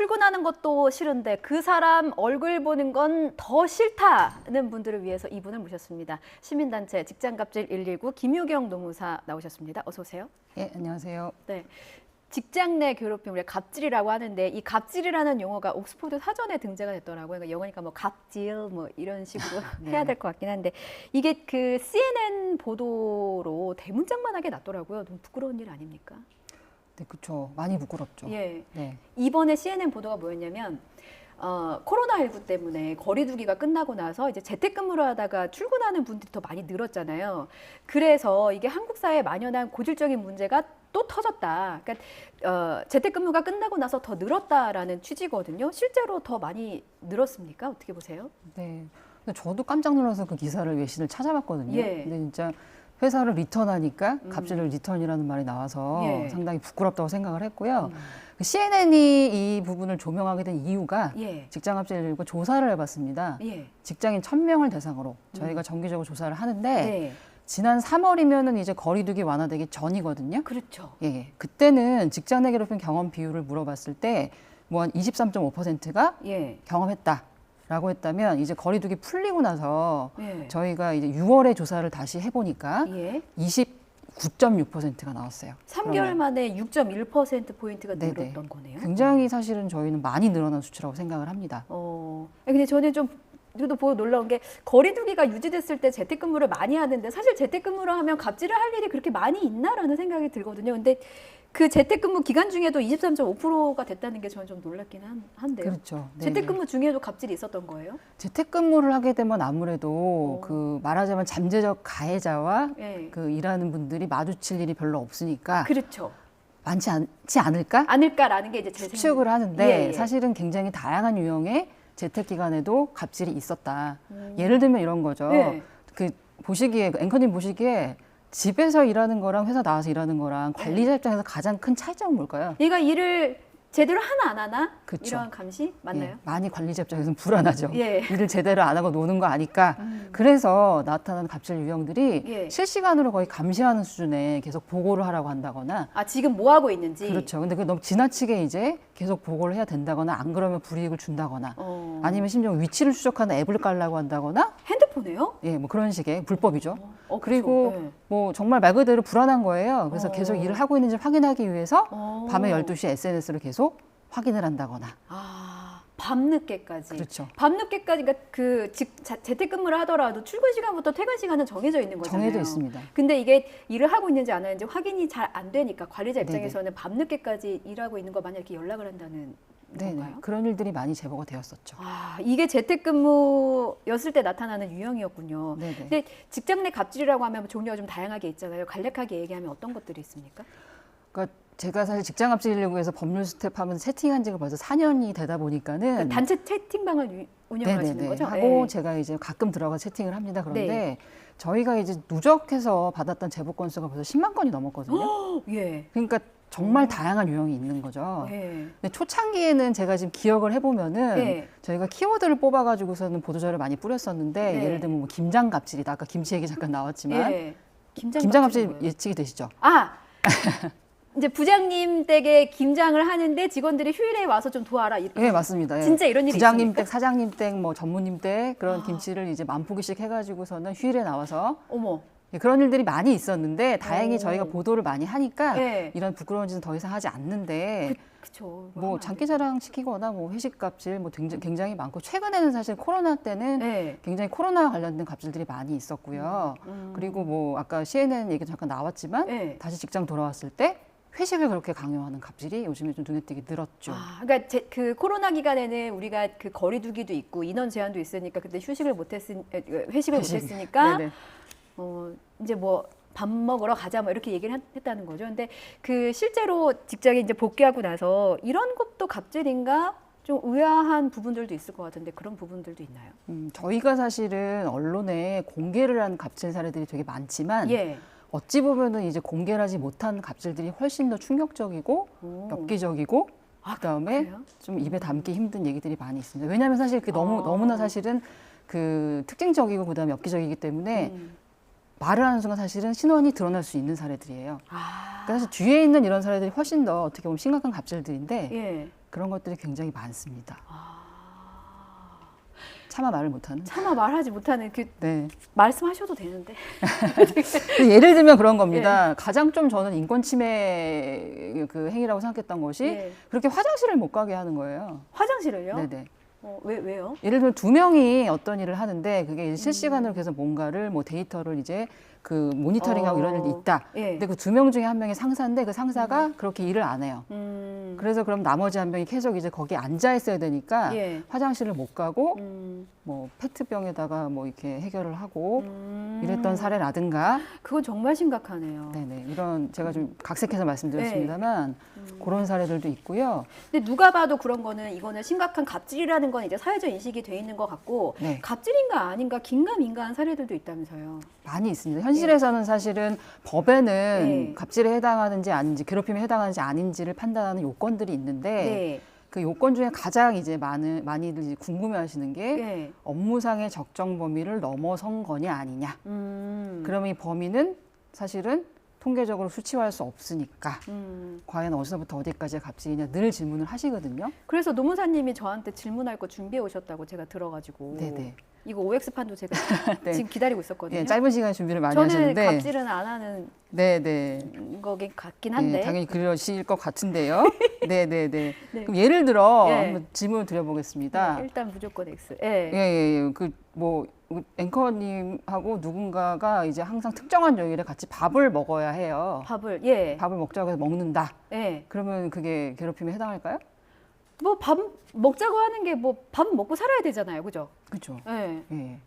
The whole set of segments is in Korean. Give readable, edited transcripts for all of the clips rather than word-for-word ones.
출근하는 것도 싫은데 그 사람 얼굴 보는 건 더 싫다는 분들을 위해서 이분을 모셨습니다. 시민단체 직장갑질 119 김유경 노무사 나오셨습니다. 어서 오세요. 예, 안녕하세요. 네. 직장 내 괴롭힘, 우리가 갑질이라고 하는데 이 갑질이라는 용어가 옥스퍼드 사전에 등재가 됐더라고요. 그러니까 영어니까 뭐 갑질 뭐 이런 식으로 네. 해야 될 것 같긴 한데 이게 그 CNN 보도로 대문짝만하게 났더라고요. 너무 부끄러운 일 아닙니까? 네, 그렇죠. 많이 부끄럽죠. 예. 네. 이번에 CNN 보도가 뭐였냐면 코로나19 때문에 거리두기가 끝나고 나서 이제 재택근무를 하다가 출근하는 분들이 더 많이 늘었잖아요. 그래서 이게 한국 사회에 만연한 고질적인 문제가 또 터졌다. 그러니까 재택근무가 끝나고 나서 더 늘었다라는 취지거든요. 실제로 더 많이 늘었습니까? 어떻게 보세요? 네. 근데 저도 깜짝 놀라서 그 기사를 외신을 찾아봤거든요. 예. 근데 진짜 회사를 리턴하니까 갑질을 리턴이라는 말이 나와서 예. 상당히 부끄럽다고 생각을 했고요. CNN이 이 부분을 조명하게 된 이유가 예. 직장갑질과 조사를 해봤습니다. 예. 직장인 1000명을 대상으로 저희가 정기적으로 조사를 하는데 네. 지난 3월이면은 이제 거리두기 완화되기 전이거든요. 그렇죠. 예, 그때는 직장 내 괴롭힘 경험 비율을 물어봤을 때 뭐 한 23.5%가 예. 경험했다라고 했다면 이제 거리두기 풀리고 나서 예. 저희가 이제 6월에 조사를 다시 해보니까 예. 29.6%가 나왔어요. 3개월 그러면 만에 6.1%포인트가 네네. 늘었던 거네요. 굉장히 사실은 저희는 많이 늘어난 수치라고 생각을 합니다. 근데 저는 좀 그래도 보고 놀라운 게 거리두기가 유지됐을 때 재택근무를 많이 하는데 사실 재택근무를 하면 갑질을 할 일이 그렇게 많이 있나라는 생각이 들거든요. 근데 그 재택근무 기간 중에도 23.5%가 됐다는 게 저는 좀 놀랍긴 한데요. 그렇죠. 네네. 재택근무 중에도 갑질이 있었던 거예요? 재택근무를 하게 되면 아무래도 오. 그 말하자면 잠재적 가해자와 네. 그 일하는 분들이 마주칠 일이 별로 없으니까 그렇죠. 많지 않지 않을까? 아닐까라는 게 이제 제 추측을 하는데 예, 예. 사실은 굉장히 다양한 유형의 재택 기간에도 갑질이 있었다. 예를 들면 이런 거죠. 네. 그 보시기에 앵커님 보시기에 집에서 일하는 거랑 회사 나와서 일하는 거랑 관리자 입장에서 가장 큰 차이점은 뭘까요? 얘가 일을 제대로 하나 안 하나? 그쵸. 이런 감시 맞나요? 예, 많이 관리자 입장에서는 불안하죠. 예. 일을 제대로 안 하고 노는 거 아니까. 그래서 나타나는 갑질 유형들이 예. 실시간으로 거의 감시하는 수준에 계속 보고를 하라고 한다거나. 아 지금 뭐 하고 있는지. 그렇죠. 근데 그 너무 지나치게 이제 계속 보고를 해야 된다거나 안 그러면 불이익을 준다거나 아니면 심지어 위치를 추적하는 앱을 깔라고 한다거나 핸드폰에요? 예, 뭐 그런 식의 불법이죠. 그쵸. 그리고 네. 뭐 정말 말 그대로 불안한 거예요. 그래서 계속 일을 하고 있는지 확인하기 위해서 밤에 12시에 SNS를 계속 확인을 한다거나. 밤늦게까지. 그렇죠. 밤늦게까지 그러니까 재택근무를 하더라도 출근 시간부터 퇴근 시간은 정해져 있는 거잖아요. 정해져 있습니다. 근데 이게 일을 하고 있는지 안 하는지 확인이 잘 안 되니까 관리자 네네. 입장에서는 밤늦게까지 일하고 있는 거 만약 이렇게 연락을 한다는 네, 건가요? 그런 일들이 많이 제보가 되었었죠. 이게 재택근무였을 때 나타나는 유형이었군요. 네네. 근데 직장 내 갑질이라고 하면 종류가 좀 다양하게 있잖아요. 간략하게 얘기하면 어떤 것들이 있습니까? 그러니까 제가 사실 직장갑질연구에서 법률 스텝하면서 채팅한 지가 벌써 4년이 되다 보니까는 그러니까 단체 채팅방을 운영하시는 네네네. 거죠? 하고 네. 제가 이제 가끔 들어가 채팅을 합니다. 그런데 네. 저희가 이제 누적해서 받았던 제보 건수가 벌써 10만 건이 넘었거든요. 예. 그러니까 정말 다양한 유형이 있는 거죠. 예. 근데 초창기에는 제가 지금 기억을 해보면은 네. 저희가 키워드를 뽑아가지고서는 보도자를 많이 뿌렸었는데 네. 예를 들면 뭐 김장갑질이다. 아까 김치 얘기 잠깐 나왔지만 예. 김장갑질 예측이 되시죠? 이제 부장님 댁에 김장을 하는데 직원들이 휴일에 와서 좀 도와라. 네, 맞습니다. 예. 진짜 이런 일이 부장님 있습니까? 댁, 사장님 댁, 뭐 전무님 댁 그런 김치를 이제 만 포기씩 해가지고서는 휴일에 나와서 어머. 예, 그런 일들이 많이 있었는데 다행히 오. 저희가 보도를 많이 하니까 네. 이런 부끄러운 짓은 더 이상 하지 않는데 그쵸. 뭐 장기자랑 시키거나 뭐 회식 갑질 뭐 굉장히 많고 최근에는 사실 코로나 때는 네. 굉장히 코로나와 관련된 갑질들이 많이 있었고요. 그리고 뭐 아까 CNN 얘기 잠깐 나왔지만 네. 다시 직장 돌아왔을 때 회식을 그렇게 강요하는 갑질이 요즘에 좀 눈에 띄게 늘었죠. 그러니까 그 코로나 기간에는 우리가 그 거리두기도 있고 인원 제한도 있으니까 그때 회식을 못했으니까 네네. 이제 뭐 밥 먹으러 가자 뭐 이렇게 얘기를 했다는 거죠. 근데 그 실제로 직장에 이제 복귀하고 나서 이런 것도 갑질인가 좀 의아한 부분들도 있을 것 같은데 그런 부분들도 있나요? 저희가 사실은 언론에 공개를 한 갑질 사례들이 되게 많지만 예. 어찌 보면은 이제 공개를 하지 못한 갑질들이 훨씬 더 충격적이고 엽기적이고 그다음에 그래요? 좀 입에 담기 힘든 얘기들이 많이 있습니다. 왜냐하면 사실 그 너무나 사실은 그 특징적이고 그다음에 엽기적이기 때문에 말을 하는 순간 사실은 신원이 드러날 수 있는 사례들이에요. 그러니까 사실 뒤에 있는 이런 사례들이 훨씬 더 어떻게 보면 심각한 갑질들인데 예. 그런 것들이 굉장히 많습니다. 아, 차마 말을 못하는. 차마 말하지 못하는 그 네. 말씀하셔도 되는데. 예를 들면 그런 겁니다. 가장 좀 저는 인권 침해 그 행위라고 생각했던 것이 예. 그렇게 화장실을 못 가게 하는 거예요. 화장실을요? 네네. 왜요? 예를 들면 두 명이 어떤 일을 하는데 그게 이제 실시간으로 계속 뭔가를 뭐 데이터를 이제 그 모니터링하고 이런 일이 있다. 예. 근데 그 두 명 중에 한 명이 상사인데 그 상사가 그렇게 일을 안 해요. 그래서 그럼 나머지 한 명이 계속 이제 거기에 앉아 있어야 되니까 예. 화장실을 못 가고 음. 뭐 페트병에다가 뭐 이렇게 해결을 하고 이랬던 사례라든가 그건 정말 심각하네요. 네네 이런 제가 좀 각색해서 말씀드렸습니다만 그런 사례들도 있고요. 근데 누가 봐도 그런 거는 이거는 심각한 갑질이라는 건 이제 사회적 인식이 돼 있는 것 같고 네. 갑질인가 아닌가 긴가민가한 사례들도 있다면서요. 많이 있습니다. 현실에서는 사실은 법에는 네. 갑질에 해당하는지 아닌지 괴롭힘에 해당하는지 아닌지를 판단하는 요건들이 있는데 네. 그 요건 중에 가장 이제 많이들 이제 궁금해하시는 게 네. 업무상의 적정 범위를 넘어선 거냐 아니냐. 그러면 이 범위는 사실은 통계적으로 수치화할 수 없으니까 과연 어디서부터 어디까지가 갑질이냐 늘 질문을 하시거든요. 그래서 노무사님이 저한테 질문할 거 준비해 오셨다고 제가 들어가지고 네네. 이거 OX판도 제가 네. 지금 기다리고 있었거든요. 예, 짧은 시간에 준비를 많이 저는 하셨는데 갑질은 안 하는 네네. 거긴 같긴 한데. 네, 당연히 그러실 것 같은데요. 네네네. 네. 그럼 예를 들어 예. 한번 질문을 드려보겠습니다. 네, 일단 무조건 X. 예, 예. 예. 그 뭐 앵커님하고 누군가가 이제 항상 특정한 요일에 같이 밥을 먹어야 해요. 예. 밥을 먹자고 해서 먹는다. 예. 그러면 그게 괴롭힘에 해당할까요? 뭐 밥 먹자고 하는 게 뭐 밥은 먹고 살아야 되잖아요. 그죠? 그렇죠. 예. 예.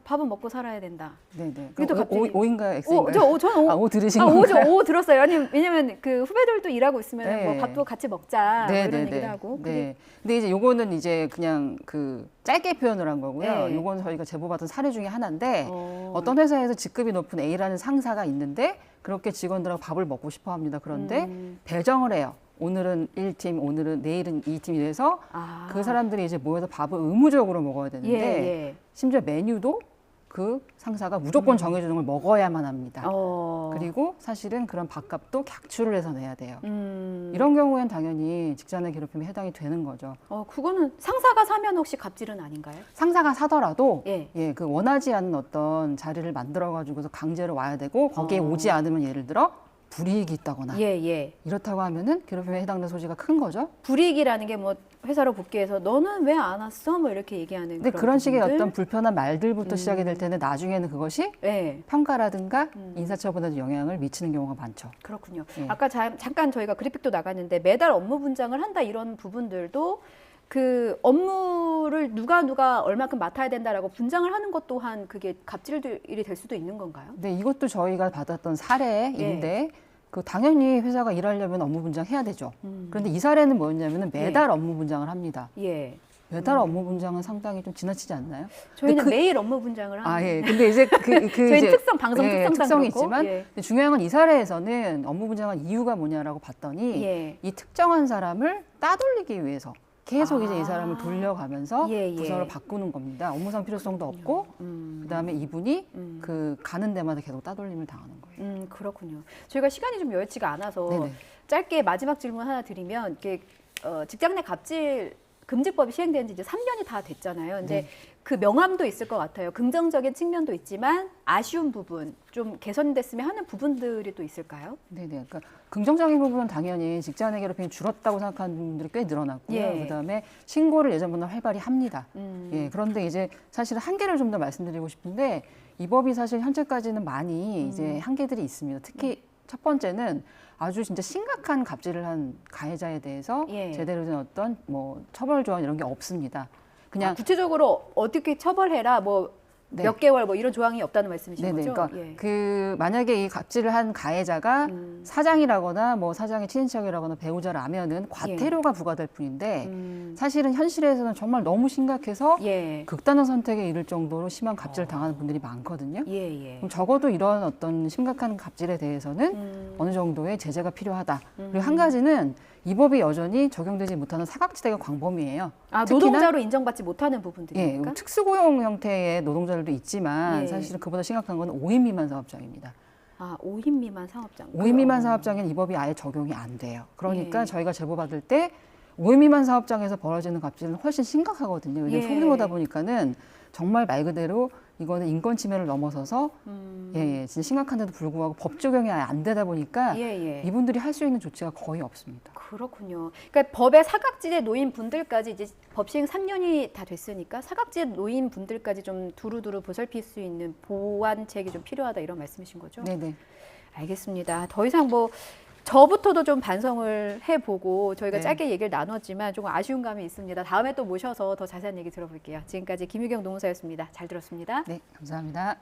밥은 먹고 살아야 된다. 네네. 그래도 갑자기- 오인가요? X인가요? 저는 오 들으신 오, 건가요? 오 들었어요. 왜냐면 그 후배들도 일하고 있으면 네. 뭐 밥도 같이 먹자 뭐 이런 얘기를 하고. 네. 근데 이제 요거는 이제 그냥 그 짧게 표현을 한 거고요. 네. 요건 저희가 제보받은 사례 중에 하나인데 어. 어떤 회사에서 직급이 높은 A라는 상사가 있는데 그렇게 직원들하고 밥을 먹고 싶어 합니다. 그런데 배정을 해요. 오늘은 1팀, 내일은 2팀 이래서 아. 그 사람들이 이제 모여서 밥을 의무적으로 먹어야 되는데 예. 심지어 메뉴도 그 상사가 무조건 정해주는 걸 먹어야만 합니다. 그리고 사실은 그런 밥값도 객출을 해서 내야 돼요. 이런 경우엔 당연히 직장 내 괴롭힘에 해당이 되는 거죠. 그거는 상사가 사면 혹시 갑질은 아닌가요? 상사가 사더라도 예. 그 원하지 않는 어떤 자리를 만들어 가지고서 강제로 와야 되고 거기에 오지 않으면 예를 들어 불이익이 있다거나 예. 이렇다고 하면은 괴롭힘에 해당되는 소지가 큰 거죠. 불이익이라는 게 뭐 회사로 복귀해서 너는 왜 안 왔어? 뭐 이렇게 얘기하는 근데 그런 식의 어떤 불편한 말들부터 시작이 될 텐데 나중에는 그것이 예. 평가라든가 인사처분에도 영향을 미치는 경우가 많죠. 그렇군요. 예. 아까 잠깐 저희가 그래픽도 나갔는데 매달 업무 분장을 한다 이런 부분들도 그 업무를 누가 얼마큼 맡아야 된다라고 분장을 하는 것 또한 그게 갑질이 될 수도 있는 건가요? 네, 이것도 저희가 받았던 사례인데 그 당연히 회사가 일하려면 업무 분장해야 되죠. 그런데 이 사례는 뭐였냐면 매달 업무 분장을 합니다. 예. 매달 업무 분장은 상당히 좀 지나치지 않나요? 저희는 매일 업무 분장을 하는. 예. 근데 이제 저희 이제 특성 방송 특성상 특성이 그렇고. 있지만 예. 근데 중요한 건 이 사례에서는 업무 분장한 이유가 뭐냐라고 봤더니 예. 이 특정한 사람을 따돌리기 위해서 계속 이제 이 사람을 돌려가면서 예. 부서를 바꾸는 겁니다. 업무상 필요성도 없고 그다음에 이분이 그 가는 데마다 계속 따돌림을 당하는 거예요. 그렇군요. 저희가 시간이 좀 여의치가 않아서 네네. 짧게 마지막 질문 하나 드리면 이게 직장 내 갑질 금지법이 시행된 지 이제 3년이 다 됐잖아요. 근데 네. 그 명암도 있을 것 같아요. 긍정적인 측면도 있지만 아쉬운 부분, 좀 개선됐으면 하는 부분들이 또 있을까요? 네네. 그러니까 긍정적인 부분은 당연히 직장 내 괴롭힘이 줄었다고 생각하는 분들이 꽤 늘어났고요. 예. 그다음에 신고를 예전보다 활발히 합니다. 음. 예. 그런데 이제 사실 한계를 좀 더 말씀드리고 싶은데 이 법이 사실 현재까지는 많이 이제 한계들이 있습니다. 특히 첫 번째는 아주 진짜 심각한 갑질을 한 가해자에 대해서 예. 제대로 된 어떤 뭐 처벌 조항 이런 게 없습니다. 그냥 구체적으로 어떻게 처벌해라 뭐 네. 몇 개월 뭐 이런 조항이 없다는 말씀이신 네네. 거죠? 그러니까 예. 그 만약에 이 갑질을 한 가해자가 사장이라거나 뭐 사장의 친인척이라거나 배우자라면은 과태료가 부과될 뿐인데 사실은 현실에서는 정말 너무 심각해서 예. 극단의 선택에 이를 정도로 심한 갑질을 당하는 분들이 많거든요. 예. 그럼 적어도 이런 어떤 심각한 갑질에 대해서는 어느 정도의 제재가 필요하다. 그리고 한 가지는 이 법이 여전히 적용되지 못하는 사각지대가 광범위해요. 아, 특히나 노동자로 인정받지 못하는 예, 부분들입니까? 특수고용 형태의 노동자들도 있지만 예. 사실은 그보다 심각한 건 5인 미만 사업장입니다. 아, 5인 미만 사업장. 5인 미만 사업장에는 이 법이 아예 적용이 안 돼요. 그러니까 예. 저희가 제보받을 때 5인 미만 사업장에서 벌어지는 갑질은 훨씬 심각하거든요. 왜냐하면 예. 성희롱이다 보니까는 정말 말 그대로 이거는 인권 침해를 넘어서서 진짜 심각한데도 불구하고 법 적용이 아예 안 되다 보니까 이분들이 할 수 있는 조치가 거의 없습니다. 그렇군요. 그러니까 법에 사각지대 놓인 분들까지 이제 법 시행 3년이 다 됐으니까 사각지대 놓인 분들까지 좀 두루두루 보살필 수 있는 보완책이 좀 필요하다 이런 말씀이신 거죠? 네네. 알겠습니다. 더 이상 뭐 저부터도 좀 반성을 해보고 저희가 네. 짧게 얘기를 나눴지만 조금 아쉬운 감이 있습니다. 다음에 또 모셔서 더 자세한 얘기 들어볼게요. 지금까지 김유경 노무사였습니다. 잘 들었습니다. 네, 감사합니다.